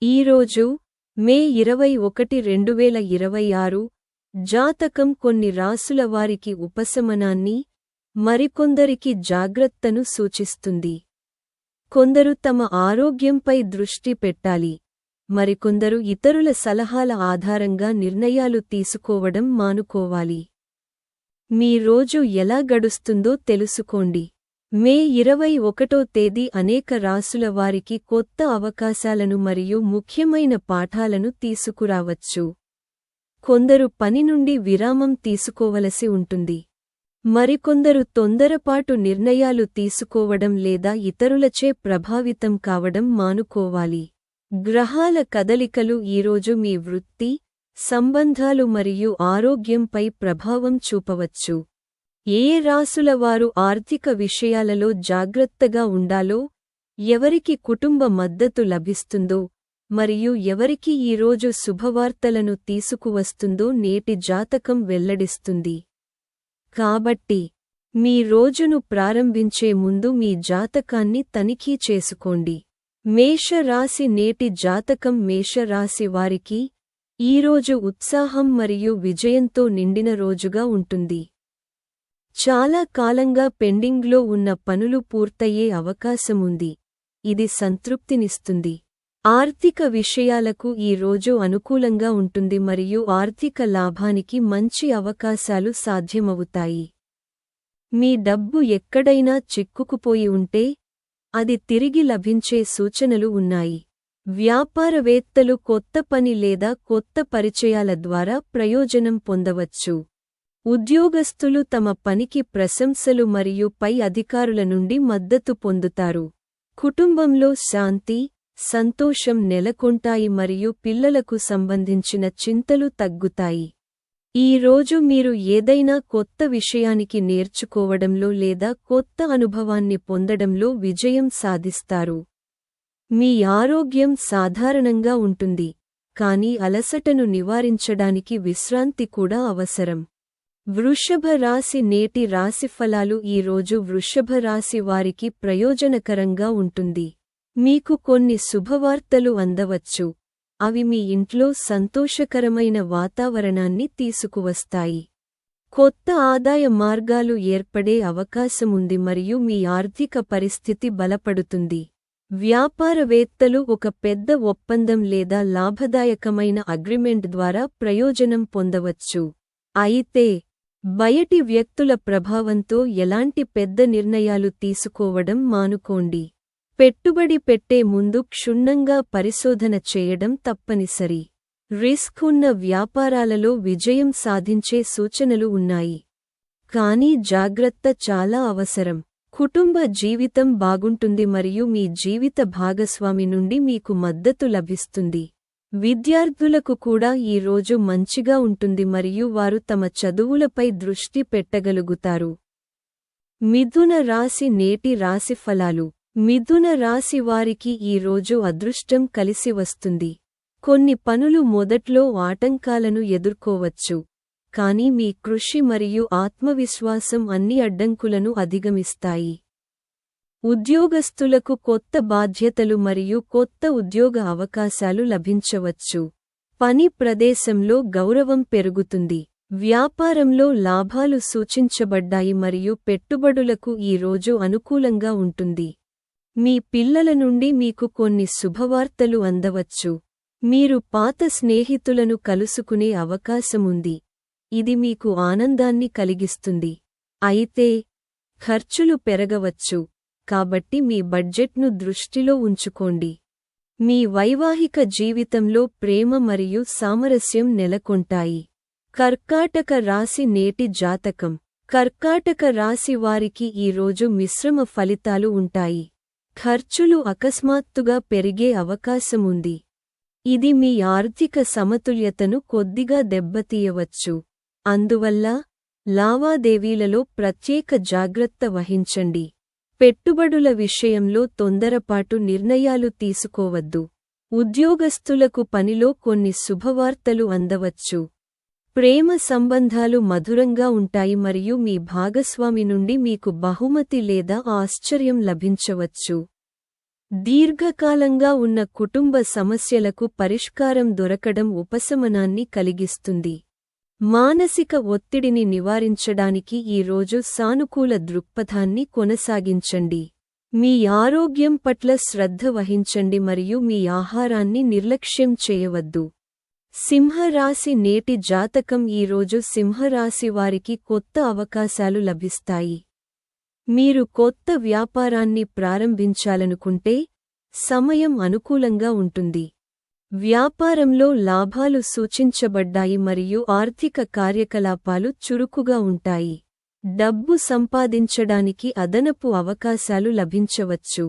ఈరోజు మే 21, 2026 జాతకం కొన్ని రాసుల వారికి ఉపశమనాన్ని, మరికొందరికి జాగ్రత్తను సూచిస్తుంది. కొందరు తమ ఆరోగ్యంపై దృష్టి పెట్టాలి, మరికొందరు ఇతరుల సలహాల ఆధారంగా నిర్ణయాలు తీసుకోవడం మానుకోవాలి. మీ రోజు ఎలా గడుస్తుందో తెలుసుకోండి. మే 21వ తేదీ అనేక రాసుల వారికి కొత్త అవకాశాలను మరియు ముఖ్యమైన పాఠాలను తీసుకురావచ్చు. కొందరు పని నుండి విరామం తీసుకోవలసి ఉంటుంది. మరికొందరు తొందరపాటు నిర్ణయాలు తీసుకోవడం లేదా ఇతరులచే ప్రభావితం కావడం మానుకోవాలి. గ్రహాల కదలికలు ఈరోజు మీ వృత్తి, సంబంధాలు మరియు ఆరోగ్యంపై ప్రభావం చూపవచ్చు. ఏ రాసుల వారు ఆర్థిక విషయాలలో జాగ్రత్తగా ఉండాలో, ఎవరికి కుటుంబ మద్దతు లభిస్తుందో, మరియు ఎవరికి ఈరోజు శుభవార్తలను తీసుకువస్తుందో నేటి జాతకం వెల్లడిస్తుంది. కాబట్టి మీ రోజును ప్రారంభించే ముందు మీ జాతకాన్ని తనిఖీ చేసుకోండి. మేషరాశి నేటి జాతకం మేషరాశి వారికి ఈరోజు ఉత్సాహం మరియు విజయంతో నిండిన రోజుగా ఉంటుంది. చాలా కాలంగా పెండింగ్లో ఉన్న పనులు పూర్తయ్యే అవకాశముంది. ఇది సంతృప్తినిస్తుంది. ఆర్థిక విషయాలకు ఈ రోజు అనుకూలంగా ఉంటుంది మరియు ఆర్థిక లాభానికి మంచి అవకాశాలు సాధ్యమవుతాయి. మీ డబ్బు ఎక్కడైనా చిక్కుకుపోయి ఉంటే అది తిరిగి లభించే సూచనలు ఉన్నాయి. వ్యాపారవేత్తలు కొత్త పని లేదా కొత్త పరిచయాల ద్వారా ప్రయోజనం పొందవచ్చు. ఉద్యోగస్తులు తమ పనికి ప్రశంసలు మరియు పై అధికారుల నుండి మద్దతు పొందుతారు. కుటుంబంలో శాంతి, సంతోషం నెలకొంటాయి మరియు పిల్లలకు సంబంధించిన చింతలు తగ్గుతాయి. ఈ రోజు మీరు ఏదైనా కొత్త విషయానికి నేర్చుకోవడంలో లేదా కొత్త అనుభవాన్ని పొందడంలో విజయం సాధిస్తారు. మీ ఆరోగ్యం సాధారణంగా ఉంటుంది, కానీ అలసటను నివారించడానికి విశ్రాంతి కూడా అవసరం. వృషభ రాశి నేటి రాశిఫలాలు ఈరోజు వృషభ రాశి వారికి ప్రయోజనకరంగా ఉంటుంది. మీకు కొన్ని శుభవార్తలు అందవచ్చు. అవి మీ ఇంట్లో సంతోషకరమైన వాతావరణాన్ని తీసుకువస్తాయి. కొత్త ఆదాయ మార్గాలు ఏర్పడే అవకాశముంది మరియు మీ ఆర్థిక పరిస్థితి బలపడుతుంది. వ్యాపారవేత్తలు ఒక పెద్ద ఒప్పందం లేదా లాభదాయకమైన అగ్రిమెంట్ ద్వారా ప్రయోజనం పొందవచ్చు. అయితే బయటి వ్యక్తుల ప్రభావంతో ఎలాంటి పెద్ద నిర్ణయాలు తీసుకోవడం మానుకోండి. పెట్టుబడి పెట్టే ముందు క్షుణ్ణంగా పరిశోధన చేయడం తప్పనిసరి. రిస్క్ ఉన్న వ్యాపారాలలో విజయం సాధించే సూచనలు ఉన్నాయి, కానీ జాగ్రత్త చాలా అవసరం. కుటుంబ జీవితం బాగుంటుంది మరియు మీ జీవిత భాగస్వామి నుండి మీకు మద్దతు లభిస్తుంది. విద్యార్థులకు కూడా ఈ రోజు మంచిగా ఉంటుంది మరియు వారు తమ చదువులపై దృష్టి పెట్టగలుగుతారు. మిథున రాశి నేటి రాశిఫలాలు. మిథున రాశి వారికి ఈ రోజు అదృష్టం కలిసి వస్తుంది. కొన్ని పనులు మొదట్లో ఆటంకాలను ఎదుర్కోవచ్చు, కానీ మీ కృషి మరియు ఆత్మవిశ్వాసం అన్ని అడ్డంకులను అధిగమిస్తాయి. ఉద్యోగస్తులకు కొత్త బాధ్యతలు మరియు కొత్త ఉద్యోగ అవకాశాలు లభించవచ్చు. పని ప్రదేశంలో గౌరవం పెరుగుతుంది. వ్యాపారంలో లాభాలు సూచించబడ్డాయి మరియు పెట్టుబడులకు ఈ రోజు అనుకూలంగా ఉంటుంది. మీ పిల్లల నుండి మీకు కొన్ని శుభవార్తలు అందవచ్చు. మీరు పాత స్నేహితులను కలుసుకునే అవకాశముంది. ఇది మీకు ఆనందాన్ని కలిగిస్తుంది. అయితే ఖర్చులు పెరగవచ్చు, కాబట్టి మీ బడ్జెట్ను దృష్టిలో ఉంచుకోండి. మీ వైవాహిక జీవితంలో ప్రేమ మరియు సామరస్యం నెలకొంటాయి. కర్కాటక రాశి నేటి జాతకం. కర్కాటక రాశి వారికి ఈ రోజు మిశ్రమ ఫలితాలు ఉంటాయి. ఖర్చులు అకస్మాత్తుగా పెరిగే అవకాశముంది. ఇది మీ ఆర్థిక సమతుల్యతను కొద్దిగా దెబ్బతీయవచ్చు. అందువల్ల లావాదేవీలలో ప్రత్యేక జాగ్రత్త వహించండి. పెట్టుబడుల విషయంలో తొందరపాటు నిర్ణయాలు తీసుకోవద్దు. ఉద్యోగస్తులకు పనిలో కొన్ని శుభవార్తలు అందవచ్చు. ప్రేమ సంబంధాలు మధురంగా ఉంటాయి మరియు మీ భాగస్వామి నుండి మీకు బహుమతి లేదా ఆశ్చర్యం లభించవచ్చు. దీర్ఘకాలంగా ఉన్న కుటుంబ సమస్యలకు పరిష్కారం దొరకడం ఉపశమనాన్ని కలిగిస్తుంది. మానసిక ఒత్తిడిని నివారించడానికి ఈ రోజు సానుకూల దృక్పథాన్ని కొనసాగించండి. మీ ఆరోగ్యం పట్ల శ్రద్ధ వహించండి మరియు మీ ఆహారాన్ని నిర్లక్ష్యం చేయవద్దు. సింహరాశి నేటి జాతకం ఈ రోజు సింహరాశి వారికి కొత్త అవకాశాలు లభిస్తాయి. మీరు కొత్త వ్యాపారాన్ని ప్రారంభించాలనుకుంటే సమయం అనుకూలంగా ఉంటుంది. వ్యాపారంలో లాభాలు సూచించబడ్డాయి మరియు ఆర్థిక కార్యకలాపాలు చురుకుగా ఉంటాయి. డబ్బు సంపాదించడానికి అదనపు అవకాశాలు లభించవచ్చు.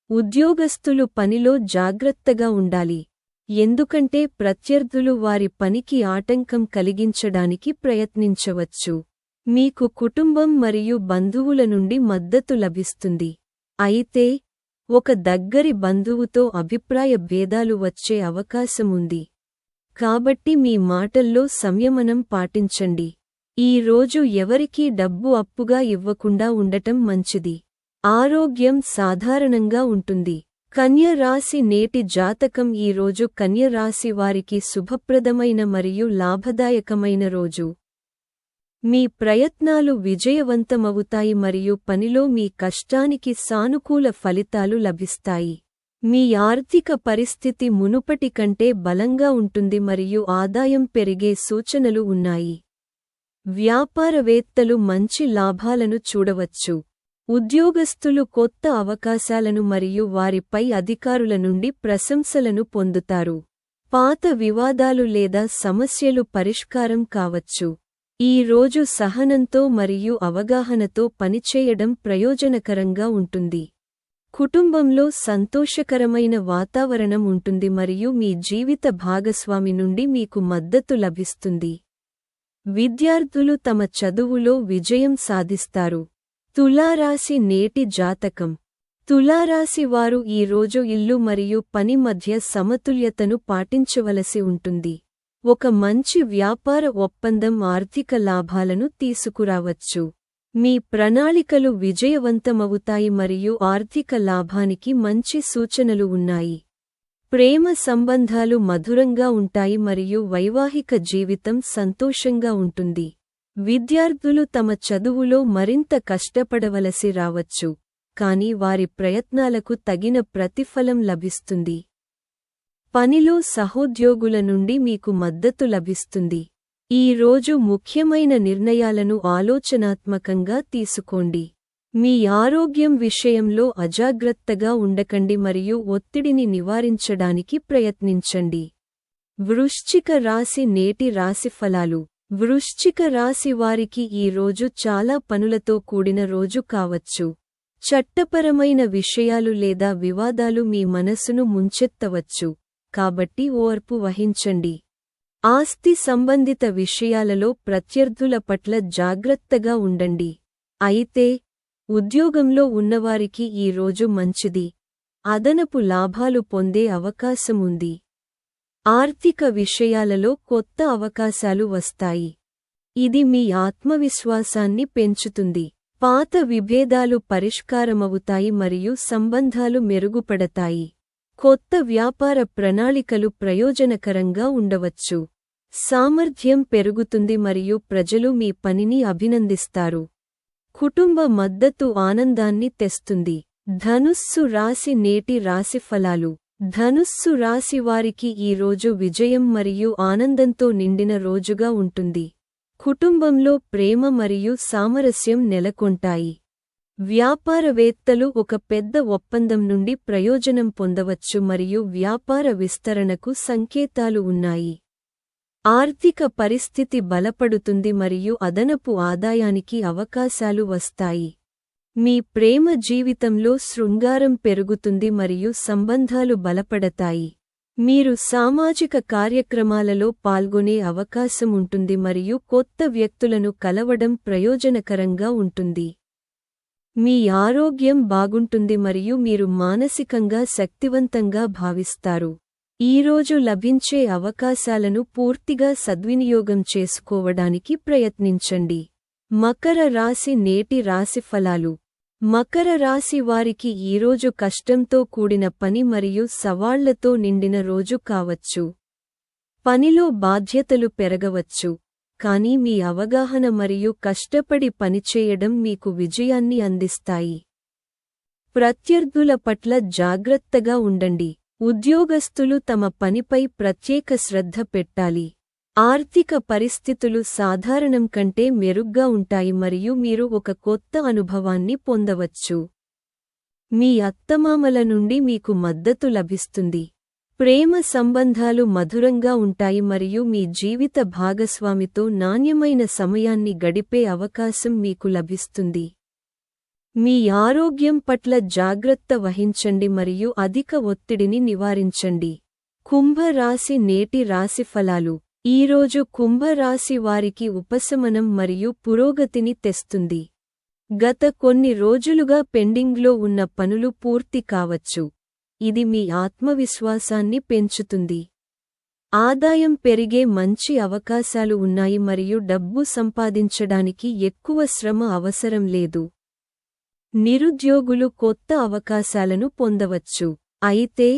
ఉద్యోగస్తులు పనిలో జాగ్రత్తగా ఉండాలి, ఎందుకంటే ప్రత్యర్థులు వారి పనికి ఆటంకం కలిగించడానికి ప్రయత్నించవచ్చు. మీకు కుటుంబం మరియు బంధువుల నుండి మద్దతు లభిస్తుంది. అయితే ఒక దగ్గరి బంధువుతో అభిప్రాయ భేదాలు వచ్చే అవకాశముంది. కాబట్టి మీ మాటల్లో సంయమనం పాటించండి. ఈ రోజు ఎవరికీ డబ్బు అప్పుగా ఇవ్వకుండా ఉండటం మంచిది. ఆరోగ్యం సాధారణంగా ఉంటుంది. కన్య రాశి నేటి జాతకం ఈ రోజు కన్య రాశి వారికి శుభప్రదమైన మరియు లాభదాయకమైన రోజు. మీ ప్రయత్నాలు విజయవంతమవుతాయి మరియు పనిలో మీ కష్టానికి సానుకూల ఫలితాలు లభిస్తాయి. మీ ఆర్థిక పరిస్థితి మునుపటి కంటే బలంగా ఉంటుంది మరియు ఆదాయం పెరిగే సూచనలు ఉన్నాయి. వ్యాపారవేత్తలు మంచి లాభాలను చూడవచ్చు. ఉద్యోగస్తులు కొత్త అవకాశాలను మరియు వారిపై అధికారుల నుండి ప్రశంసలను పొందుతారు. పాత వివాదాలు లేదా సమస్యలు పరిష్కారం కావచ్చు. ఈ రోజు సహనంతో మరియు అవగాహనతో పనిచేయడం ప్రయోజనకరంగా ఉంటుంది. కుటుంబంలో సంతోషకరమైన వాతావరణం ఉంటుంది మరియు మీ జీవిత భాగస్వామి నుండి మీకు మద్దతు లభిస్తుంది. విద్యార్థులు తమ చదువులో విజయం సాధిస్తారు. తులారాశి నేటి జాతకం. తులారాశి వారు ఈ రోజు ఇల్లు మరియు పని మధ్య సమతుల్యతను పాటించవలసి ఉంటుంది. ఒక మంచి వ్యాపార ఒప్పందం ఆర్థిక లాభాలను తీసుకురావచ్చు. మీ ప్రణాళికలు విజయవంతమవుతాయి మరియు ఆర్థిక లాభానికి మంచి సూచనలు ఉన్నాయి. ప్రేమ సంబంధాలు మధురంగా ఉంటాయి మరియు వైవాహిక జీవితం సంతోషంగా ఉంటుంది. విద్యార్థులు తమ చదువులో మరింత కష్టపడవలసి రావచ్చు, కానీ వారి ప్రయత్నాలకు తగిన ప్రతిఫలం లభిస్తుంది. పనిలో సహోద్యోగుల నుండి మీకు మద్దతు లభిస్తుంది. ఈ రోజు ముఖ్యమైన నిర్ణయాలను ఆలోచనాత్మకంగా తీసుకోండి. మీ ఆరోగ్యం విషయంలో అజాగ్రత్తగా ఉండకండి మరియు ఒత్తిడిని నివారించడానికి ప్రయత్నించండి. వృశ్చిక రాశి నేటి రాశిఫలాలు. వృశ్చిక రాశి వారికి ఈ రోజు చాలా పనులతో కూడిన రోజు కావచ్చు. చట్టపరమైన విషయాలు లేదా వివాదాలు మీ మనసును ముంచెత్తవచ్చు, కాబట్టి ఓర్పు వహించండి. ఆస్తి సంబంధిత విషయాలలో ప్రత్యర్థుల పట్ల జాగ్రత్తగా ఉండండి. అయితే ఉద్యోగంలో ఉన్నవారికి ఈ రోజు మంచిది. అదనపు లాభాలు పొందే అవకాశముంది. ఆర్థిక విషయాలలో కొత్త అవకాశాలు వస్తాయి. ఇది మీ ఆత్మవిశ్వాసాన్ని పెంచుతుంది. పాత విభేదాలు పరిష్కారమవుతాయి మరియు సంబంధాలు మెరుగుపడతాయి. కొత్త వ్యాపార ప్రణాళికలు ప్రయోజనకరంగా ఉండవచ్చు. సామర్థ్యం పెరుగుతుంది మరియు ప్రజలు మీ పనిని అభినందిస్తారు. కుటుంబ మద్దతు ఆనందాన్ని తెస్తుంది. ధనుస్సు రాశి నేటి రాశిఫలాలు. ధనుస్సు రాశి వారికి ఈ రోజు విజయం మరియు ఆనందంతో నిండిన రోజుగా ఉంటుంది. కుటుంబంలో ప్రేమ మరియు సామరస్యం నెలకొంటాయి. వ్యాపారవేత్తలు ఒక పెద్ద ఒప్పందం నుండి ప్రయోజనం పొందవచ్చు మరియు వ్యాపార విస్తరణకు సంకేతాలు ఉన్నాయి. ఆర్థిక పరిస్థితి బలపడుతుంది మరియు అదనపు ఆదాయానికి అవకాశాలు వస్తాయి. మీ ప్రేమ జీవితంలో శృంగారం పెరుగుతుంది మరియు సంబంధాలు బలపడతాయి. మీరు సామాజిక కార్యక్రమాలలో పాల్గొనే అవకాశం ఉంటుంది మరియు కొత్త వ్యక్తులను కలవడం ప్రయోజనకరంగా ఉంటుంది. మీ ఆరోగ్యం బాగుంటుంది మరియు మీరు మానసికంగా శక్తివంతంగా భావిస్తారు. ఈరోజు లభించే అవకాశాలను పూర్తిగా సద్వినియోగం చేసుకోవడానికి ప్రయత్నించండి. మకర రాశి నేటి రాశిఫలాలు. మకర రాశి వారికి ఈరోజు కష్టంతో కూడిన పని మరియు సవాళ్లతో నిండిన రోజు కావచ్చు. పనిలో బాధ్యతలు పెరగవచ్చు, కానీ మీ అవగాహన మరియు కష్టపడి పనిచేయడం మీకు విజయాన్ని అందిస్తాయి. ప్రత్యర్థుల పట్ల జాగ్రత్తగా ఉండండి. ఉద్యోగస్తులు తమ పనిపై ప్రత్యేక శ్రద్ధ పెట్టాలి. ఆర్థిక పరిస్థితులు సాధారణం కంటే మెరుగ్గా ఉంటాయి మరియు మీరు ఒక కొత్త అనుభవాన్ని పొందవచ్చు. మీ అత్తమామల నుండి మీకు మద్దతు లభిస్తుంది. ప్రేమ సంబంధాలు మధురంగా ఉంటాయి మరియు మీ జీవిత భాగస్వామితో నాణ్యమైన సమయాన్ని గడిపే అవకాశం మీకు లభిస్తుంది. మీ ఆరోగ్యం పట్ల జాగ్రత్త వహించండి మరియు అధిక ఒత్తిడిని నివారించండి. కుంభ రాశి నేటి రాశిఫలాలు. ఈరోజు కుంభరాశి వారికి ఉపశమనం మరియు పురోగతిని తెస్తుంది. గత కొన్ని రోజులుగా పెండింగ్లో ఉన్న పనులు పూర్తి కావచ్చు. ఇది మీ ఆత్మవిశ్వాసాన్ని పెంచుతుంది. ఆదాయం పెరిగే మంచి అవకాశాలు ఉన్నాయి మరియు డబ్బు సంపాదించడానికి ఎక్కువ శ్రమ అవసరం లేదు. నిరుద్యోగులు కొత్త అవకాశాలను పొందవచ్చు. అయితే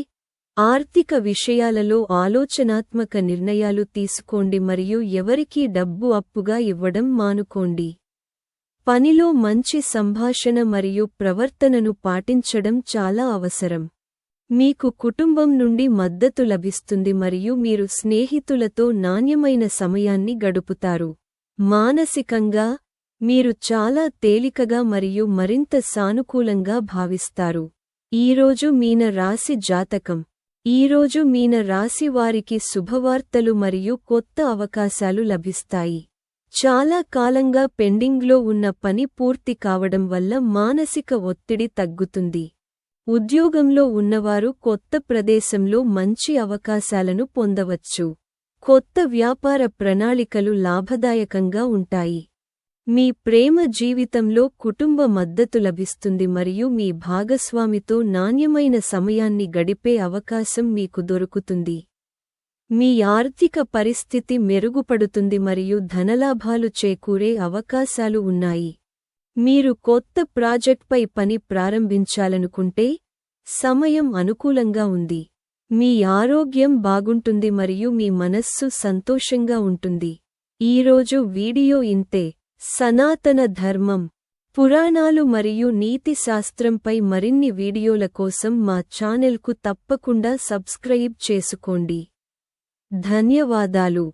ఆర్థిక విషయాలలో ఆలోచనాత్మక నిర్ణయాలు తీసుకోండి మరియు ఎవరికీ డబ్బు అప్పుగా ఇవ్వడం మానుకోండి. పనిలో మంచి సంభాషణ మరియు ప్రవర్తనను పాటించడం చాలా అవసరం. మీకు కుటుంబం నుండి మద్దతు లభిస్తుంది మరియు మీరు స్నేహితులతో నాణ్యమైన సమయాన్ని గడుపుతారు. మానసికంగా మీరు చాలా తేలికగా మరియు మరింత సానుకూలంగా భావిస్తారు. ఈరోజు మీన రాశి జాతకం. ఈరోజు మీన రాశి వారికి శుభవార్తలు మరియు కొత్త అవకాశాలు లభిస్తాయి. చాలా కాలంగా పెండింగ్లో ఉన్న పని పూర్తి కావడం వల్ల మానసిక ఒత్తిడి తగ్గుతుంది. ఉద్యోగంలో ఉన్నవారు కొత్త ప్రదేశంలో మంచి అవకాశాలను పొందవచ్చు. కొత్త వ్యాపార ప్రణాళికలు లాభదాయకంగా ఉంటాయి. మీ ప్రేమ జీవితంలో కుటుంబ మద్దతు లభిస్తుంది మరియు మీ భాగస్వామితో నాణ్యమైన సమయాన్ని గడిపే అవకాశం మీకు దొరుకుతుంది. మీ ఆర్థిక పరిస్థితి మెరుగుపడుతుంది మరియు ధనలాభాలు చేకూరే అవకాశాలు ఉన్నాయి. మీరు కొత్త ప్రాజెక్ట్పై పని ప్రారంభించాలనుకుంటే సమయం అనుకూలంగా ఉంది. మీ ఆరోగ్యం బాగుంటుంది మరియు మీ మనస్సు సంతోషంగా ఉంటుంది. ఈరోజు వీడియో ఇంతే. సనాతన ధర్మం, పురాణాలు మరియు నీతి శాస్త్రంపై మరిన్ని వీడియోల కోసం మా ఛానెల్కు తప్పకుండా సబ్స్క్రైబ్ చేసుకోండి. ధన్యవాదాలు.